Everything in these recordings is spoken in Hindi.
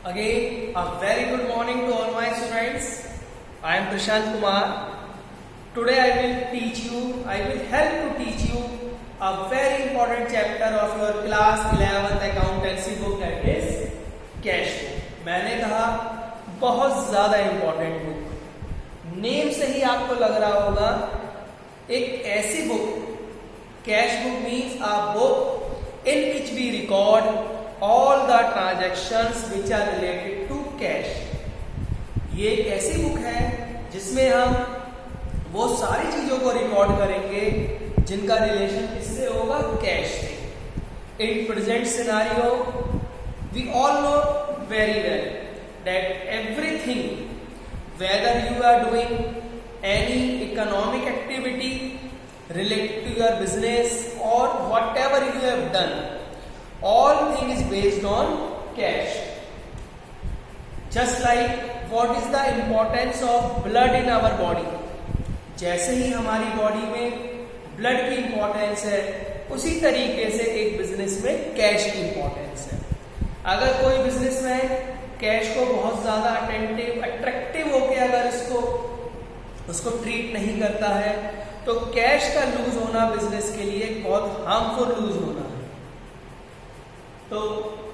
Again, a very good morning to all my students. I am Prashant Kumar. Today I will help to teach you a very important chapter of your class 11th accountancy book, that is cash book. मैंने कहा बहुत ज्यादा इंपॉर्टेंट बुक, नेम से ही आपको लग रहा होगा एक ऐसी book, cash book means a book in which we record all the transactions which are related to cash. ये एक ऐसी बुक है जिसमें हम वो सारी चीजों को रिकॉर्ड करेंगे जिनका रिलेशन किससे होगा, कैश से. In present scenario, we all know very well that everything, whether you are doing any economic activity related to your business or whatever you have done, all thing is based on cash. Just like what is the importance of blood in our body, जैसे ही हमारी बॉडी में ब्लड की इंपॉर्टेंस है, उसी तरीके से एक बिजनेस में कैश की इंपॉर्टेंस है. अगर कोई बिजनेसमैन कैश को बहुत ज्यादा अट्रैक्टिव होकर अगर उसको ट्रीट नहीं करता है, तो कैश का लूज होना बिजनेस के लिए बहुत हार्मफुल लूज होना है. तो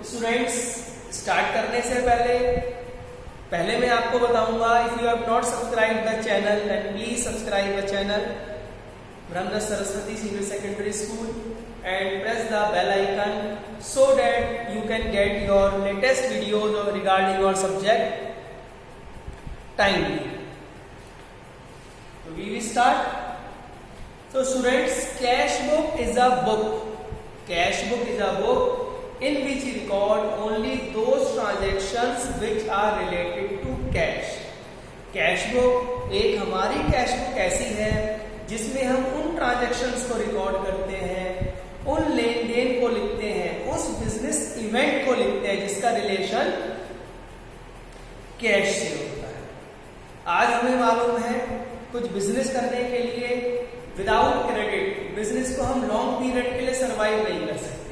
स्टूडेंट्स, स्टार्ट करने से पहले मैं आपको बताऊंगा, if you have not subscribe the channel then please subscribe the channel Brahmadatt Saraswati Senior Secondary School and press the bell icon so that you can get your latest videos regarding your subject timely. So we will start. So students, cash book is a book. Cash book is a book in which we record only those transactions which are related to cash. Cash book एक हमारी कैश बुक ऐसी है जिसमें हम उन ट्रांजेक्शन्स को रिकॉर्ड करते हैं, उन लेन देन को लिखते हैं, उस बिजनेस इवेंट को लिखते हैं जिसका रिलेशन कैश से होता है. आज हमें मालूम है कुछ बिजनेस करने के लिए विदाउट क्रेडिट बिजनेस को हम लॉन्ग पीरियड के लिए सर्वाइव नहीं कर सकते.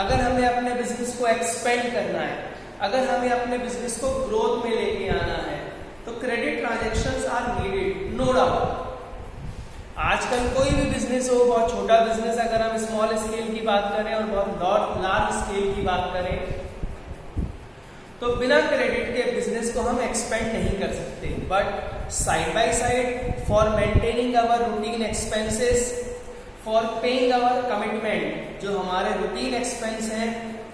अगर हमें अपने बिजनेस को एक्सपेंड करना है, अगर हमें अपने बिजनेस को ग्रोथ में लेके आना है, तो credit transactions are needed, no doubt. आजकल कोई भी बिजनेस हो, बहुत छोटा बिजनेस अगर हम स्मॉल स्केल की बात करें और बहुत लार्ज स्केल की बात करें, तो बिना क्रेडिट के बिजनेस को हम एक्सपेंड नहीं कर सकते. But side by side, for maintaining our routine expenses, for paying our commitment, जो हमारे रूटीन एक्सपेंस हैं,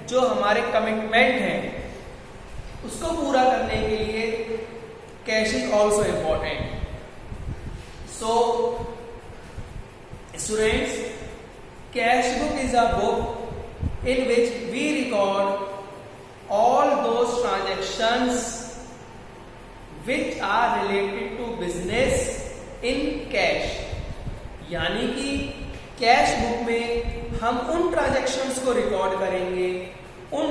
जो हमारे कमिटमेंट हैं, उसको पूरा करने के लिए cash is also important. So students, cash book is a book in which we record all those transactions which are related to business in cash. यानी कि कैश बुक में हम उन ट्रांजैक्शंस को रिकॉर्ड करेंगे, उन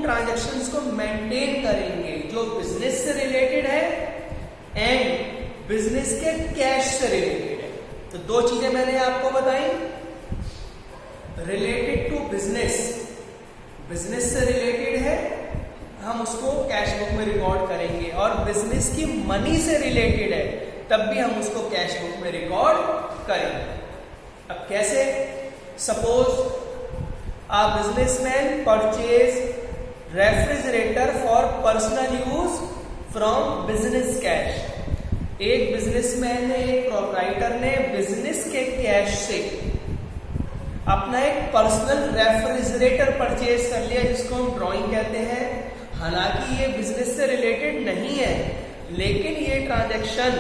ट्रांजैक्शंस को मेंटेन करेंगे जो बिजनेस से रिलेटेड है एंड बिजनेस के कैश से रिलेटेड है. तो दो चीजें मैंने आपको बताई, रिलेटेड टू बिजनेस, बिजनेस से रिलेटेड है, हम उसको कैश बुक में रिकॉर्ड करेंगे, और बिजनेस की मनी से रिलेटेड है, तब भी हम उसको कैश बुक में रिकॉर्ड करेंगे. अब कैसे? Suppose a businessman purchase refrigerator for personal use from business cash. एक बिजनेसमैन ने, एक प्रोप्राइटर ने बिजनेस के कैश से अपना एक पर्सनल रेफ्रिजरेटर परचेज कर लिया, जिसको हम ड्राइंग कहते हैं. हालांकि ये बिजनेस से रिलेटेड नहीं है, लेकिन ये ट्रांजैक्शन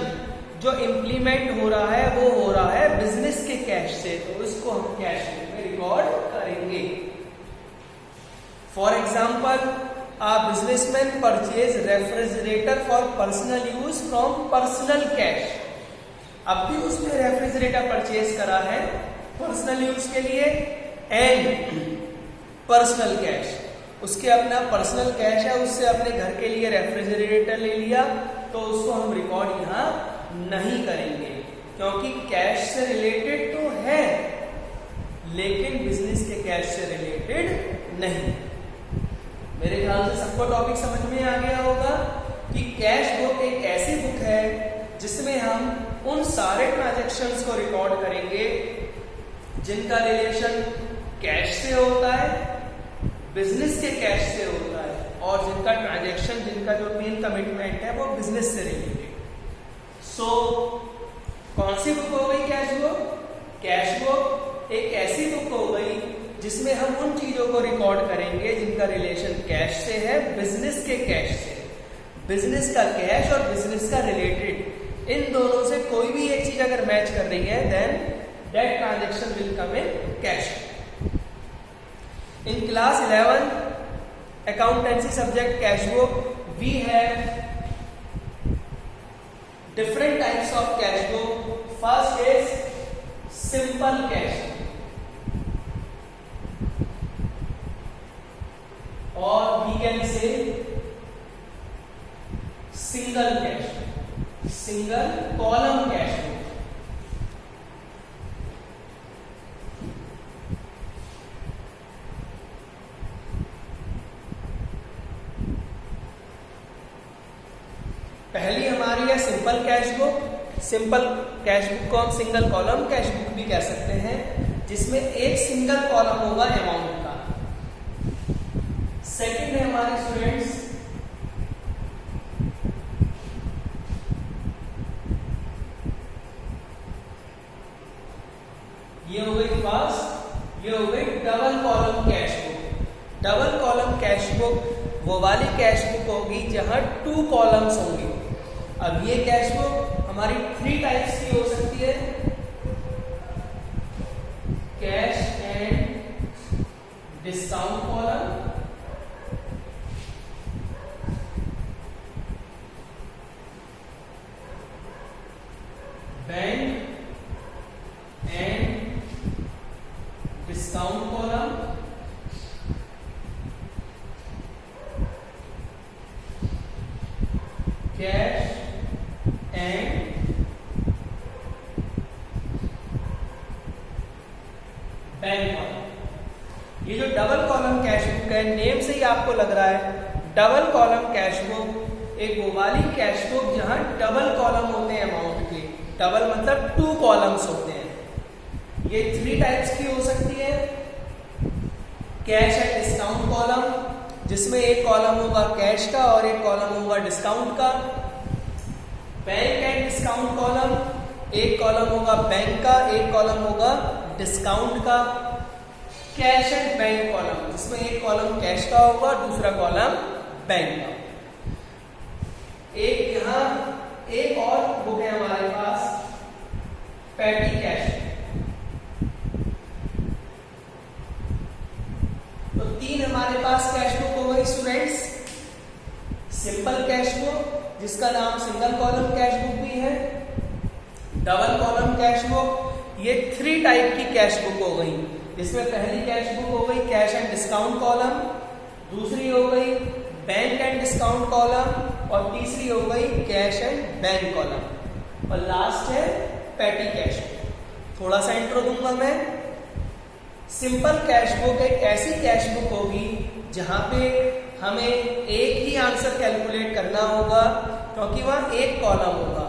जो इम्प्लीमेंट हो रहा है वो हो रहा है बिजनेस के कैश से, तो इसको हम कैश में रिकॉर्ड करेंगे. For example, a businessman purchase refrigerator for personal use from personal cash. अब भी उसने रेफ्रिजरेटर परचेज करा है पर्सनल यूज के लिए एंड पर्सनल कैश, उसके अपना पर्सनल कैश है, उससे अपने घर के लिए रेफ्रिजरेटर ले लिया, तो उसको हम रिकॉर्ड यहाँ नहीं करेंगे क्योंकि कैश से रिलेटेड तो है लेकिन बिजनेस के कैश से रिलेटेड नहीं. मेरे ख्याल से सबको टॉपिक समझ में आ गया होगा कि कैश बुक एक ऐसी बुक है जिसमें हम उन सारे ट्रांजैक्शंस को रिकॉर्ड करेंगे जिनका रिलेशन कैश से होता है, बिजनेस के कैश से होता है, और जिनका ट्रांजैक्शन, जिनका जो मेन कमिटमेंट है वो बिजनेस से रिलेटेड। सो कौन सी बुक हो गई कैश बुक? कैश बुक एक ऐसी बुक हो गई जिसमें हम उन चीजों को रिकॉर्ड करेंगे जिनका रिलेशन कैश से है, बिजनेस के कैश से। बिजनेस का कैश और बिजनेस का रिलेटेड, इन दोनों से कोई भी एक चीज अगर मैच कर रही है then that transaction will come in cash. In class 11 accountancy subject cash book we have different types of cash book. First is simple cash or we can say single cash, single column cash book. पहली हमारी है simple cash book. Simple cash book को हम सिंगल कॉलम कैश बुक भी कह सकते हैं, जिसमें एक सिंगल कॉलम होगा अमाउंट का। सेकंड है हमारे स्टूडेंट्स ये हो गई फर्स्ट, ये हो गई double column cash book. Double column cash book वो वाली कैश बुक होगी जहां 2 कॉलम्स होंगे। अब ये कैश बुक हमारी 3 टाइप्स की हो सकती है, cash and discount column, bank and discount column, cash and bank column. ये जो डबल कॉलम कैश बुक है, नेम से ही आपको लग रहा है डबल कॉलम कैश बुक एक वो वाली कैश बुक जहां डबल कॉलम होते हैं अमाउंट के। डबल मतलब 2 कॉलम्स होते हैं। ये 3 टाइप्स की हो सकती है, कैश एंड डिस्काउंट कॉलम जिसमें एक कॉलम होगा कैश का और एक कॉलम होगा डिस्काउंट का। बैंक एंड डिस्काउंट कॉलम, एक कॉलम होगा बैंक का, एक कॉलम होगा डिस्काउंट का। कैश एंड बैंक कॉलम जिसमें एक कॉलम कैश का होगा, दूसरा कॉलम बैंक का। एक यहां एक और बुक है हमारे पास, पैटी कैश। तो 3 हमारे पास कैश बुक हो गई स्टूडेंट्स। सिंपल कैश बुक जिसका नाम सिंगल कॉलम कैश बुक भी है, डबल कॉलम कैश बुक, ये 3 टाइप की कैश बुक हो गई, जिसमें पहली कैश बुक हो गई कैश एंड डिस्काउंट कॉलम, दूसरी हो गई बैंक एंड डिस्काउंट कॉलम, और तीसरी हो गई कैश एंड बैंक कॉलम, और लास्ट है पैटी कैश बुक। थोड़ा सा इंट्रो दूंगा मैं। सिंपल कैश बुक एक ऐसी कैश बुक होगी जहां पे हमें एक ही आंसर कैलकुलेट करना होगा, क्योंकि वहां एक कॉलम होगा।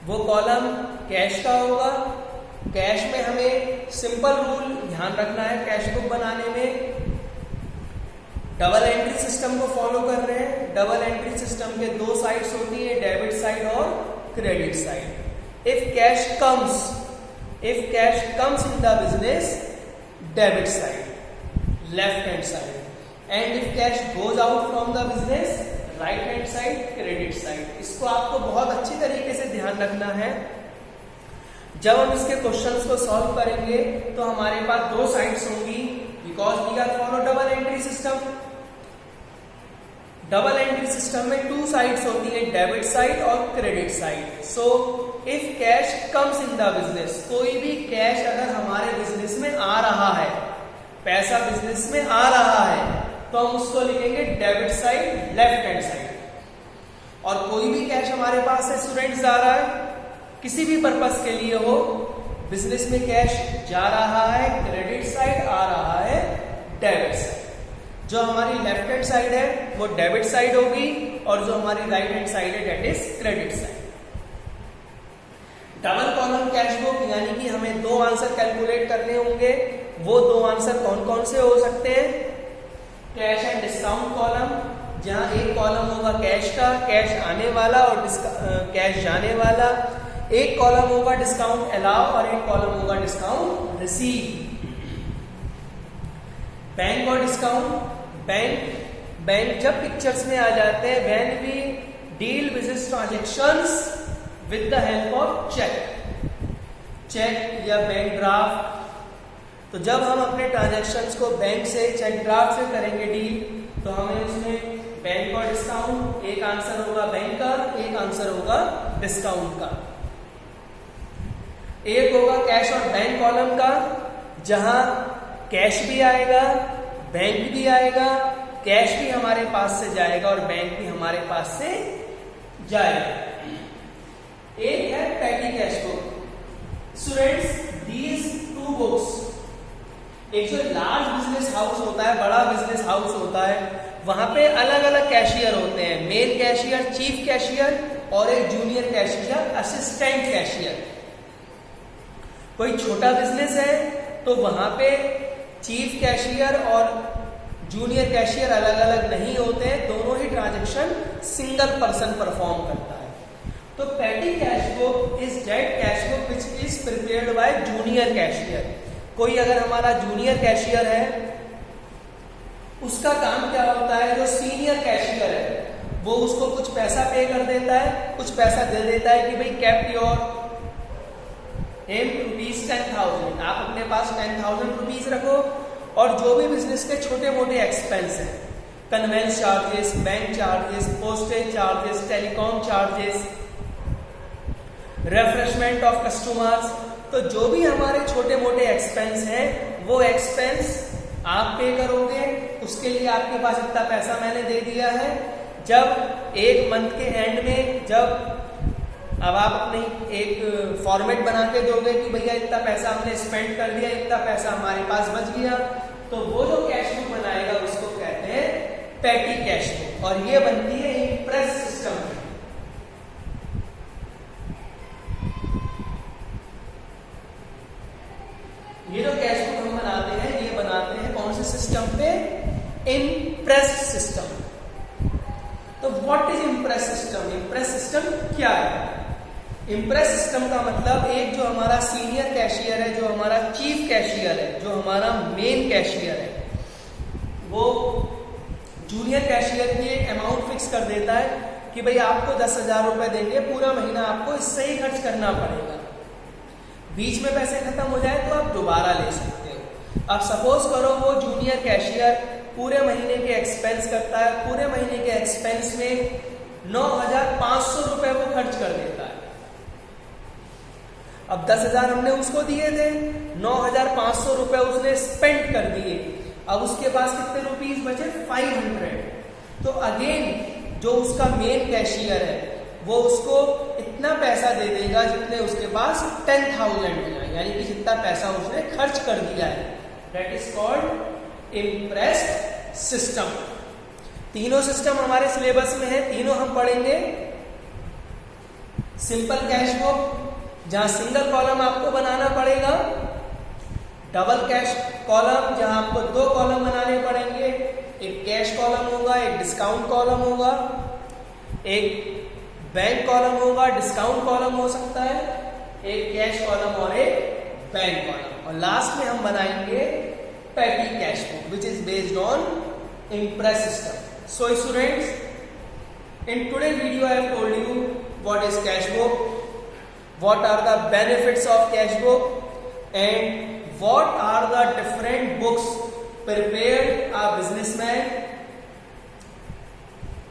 वो कॉलम कैश का होगा। कैश में हमें सिंपल रूल ध्यान रखना है कैश बुक बनाने में। डबल एंट्री सिस्टम को फॉलो कर रहे हैं। डबल एंट्री सिस्टम के 2 साइड्स होती है, डेबिट साइड और credit side. If cash comes in the business, debit side, left hand side, and if cash goes out from the business, right hand side, credit side. इसको आपको बहुत अच्छी तरीके से ध्यान रखना है। जब हम इसके क्वेश्चंस को सॉल्व करेंगे तो हमारे पास 2 साइड्स होंगी, because we are follow double entry system. Double entry system में 2 साइड्स होती है, डेबिट साइड और credit side. So if cash comes in the business, कोई भी कैश अगर हमारे बिजनेस में आ रहा है, पैसा बिजनेस में आ रहा है, तो हम उसको लिखेंगे debit side, left hand side. और कोई भी कैश हमारे पास है स्टूडेंट्स आ रहा है, किसी भी पर्पस के लिए हो, बिजनेस में कैश जा रहा है, क्रेडिट साइड आ रहा है, डेबिट साइड। जो हमारी लेफ्ट हैंड साइड है वो डेबिट साइड होगी और जो हमारी राइट हैंड साइड है that is credit side. Double column cash book यानी कि हमें दो आंसर कैलकुलेट करने होंगे। वो दो आंसर कौन कौन से हो सकते हैं? कैश एंड डिस्काउंट कॉलम, जहां एक कॉलम होगा कैश का, कैश आने वाला और कैश जाने वाला। एक कॉलम होगा डिस्काउंट अलाउ और एक कॉलम होगा डिस्काउंट रिसीव। बैंक और डिस्काउंट, बैंक जब पिक्चर्स में आ जाते हैं when we deal business transactions with the help of cheque या बैंक ड्राफ्ट। तो जब हम अपने ट्रांजैक्शंस को बैंक से चेक ड्राफ्ट से करेंगे डील, तो हमें उसमें बैंक और डिस्काउंट, एक आंसर होगा बैंक का, एक आंसर होगा डिस्काउंट का। एक होगा कैश और बैंक कॉलम का, जहां कैश भी आएगा, बैंक भी आएगा, कैश भी हमारे पास से जाएगा और बैंक भी हमारे पास से जाएगा। एक है पेटी cash book. Students, these two books, एक जो लार्ज बिजनेस हाउस होता है, बड़ा बिजनेस हाउस होता है, वहां पे अलग अलग कैशियर होते हैं, मेन कैशियर, चीफ कैशियर और एक जूनियर कैशियर, असिस्टेंट कैशियर। कोई छोटा बिजनेस है तो वहां पे चीफ कैशियर और जूनियर कैशियर अलग अलग नहीं होते हैं, दोनों ही ट्रांजैक्शन सिंगल पर्सन परफॉर्म करता है। तो पेटी cash book is that cash book which is prepared by junior cashier. कोई अगर हमारा जूनियर कैशियर है, उसका काम क्या होता है, जो सीनियर कैशियर है वो उसको कुछ पैसा पे कर देता है, कुछ पैसा दे देता है कि भाई कैप योर ₹10,000, आप अपने पास 10,000 रुपीज रखो और जो भी बिजनेस के छोटे मोटे एक्सपेंस हैं, conveyance charges, bank charges, postage charges, telecom charges, refreshment of customers, तो जो भी हमारे छोटे मोटे एक्सपेंस हैं वो एक्सपेंस आप पे करोगे। उसके लिए आपके पास इतना पैसा मैंने दे दिया है। जब एक मंथ के एंड में जब अब आप अपनी एक फॉर्मेट बना के दोगे कि भैया इतना पैसा हमने स्पेंड कर दिया, इतना पैसा हमारे पास बच गया, तो वो जो कैश बुक बनाएगा उसको कहते हैं पेटी कैश बुक और ये बनती है इम्प्रेस सिस्टम में। ये जो कैश बुक हम बनाते हैं ये बनाते हैं कौन से सिस्टम पे? Impress system. तो what is impress system? Impress system क्या है? इम्प्रेस सिस्टम का मतलब एक जो हमारा सीनियर कैशियर है, जो हमारा चीफ कैशियर है, जो हमारा मेन कैशियर है, वो जूनियर कैशियर की एक अमाउंट फिक्स कर देता है कि भाई आपको 10,000 रुपए देंगे, पूरा महीना आपको इससे ही खर्च करना पड़ेगा। बीच में पैसे खत्म हो जाए तो आप दोबारा ले सकते हो। अब सपोज करो वो जूनियर कैशियर पूरे महीने के एक्सपेंस करता है, पूरे महीने के एक्सपेंस में 9,500 रुपए वो खर्च कर देता है। अब 10,000 हमने उसको दिए थे, 9,500 रुपए उसने स्पेंड कर दिए। अब उसके पास कितने रुपीस बचे? 500। तो अगेन जो उसका मेन कैशियर है वो उसको इतना पैसा दे देगा जितने उसके पास 10,000 है, यानी कि जितना पैसा उसने खर्च कर दिया है। That is called impressed system. तीनों सिस्टम हमारे सिलेबस में है, तीनों हम पढ़ेंगे। सिंपल कैश बुक जहां सिंगल कॉलम आपको बनाना पड़ेगा, डबल कैश कॉलम जहां आपको दो कॉलम बनाने पड़ेंगे, एक कैश कॉलम होगा, एक डिस्काउंट कॉलम होगा, एक बैंक कॉलम होगा, डिस्काउंट कॉलम हो सकता है, एक कैश कॉलम और एक बैंक कॉलम, और लास्ट में हम बनाएंगे पेटी cash book which is based on impress system. So students, in today's video I have told you what is cash book, what are the benefits of cash book and what are the different books prepared a businessman,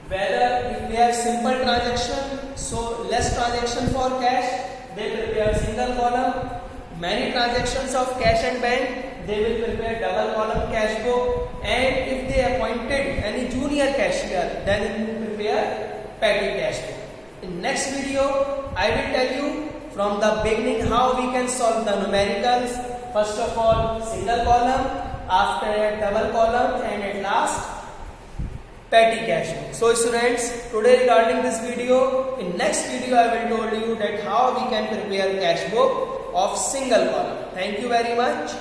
whether if they have simple transaction, so less transaction for cash, they prepare single column, many transactions of cash and bank, they will prepare double column cash book, and if they appointed any junior cashier, then they will prepare petty cash book. In next video I will tell you from the beginning how we can solve the numericals. First of all, single column, after that double column, and at last petty cash book. So students, today regarding this video, in next video I will tell you that how we can prepare cash book of single column. Thank you very much.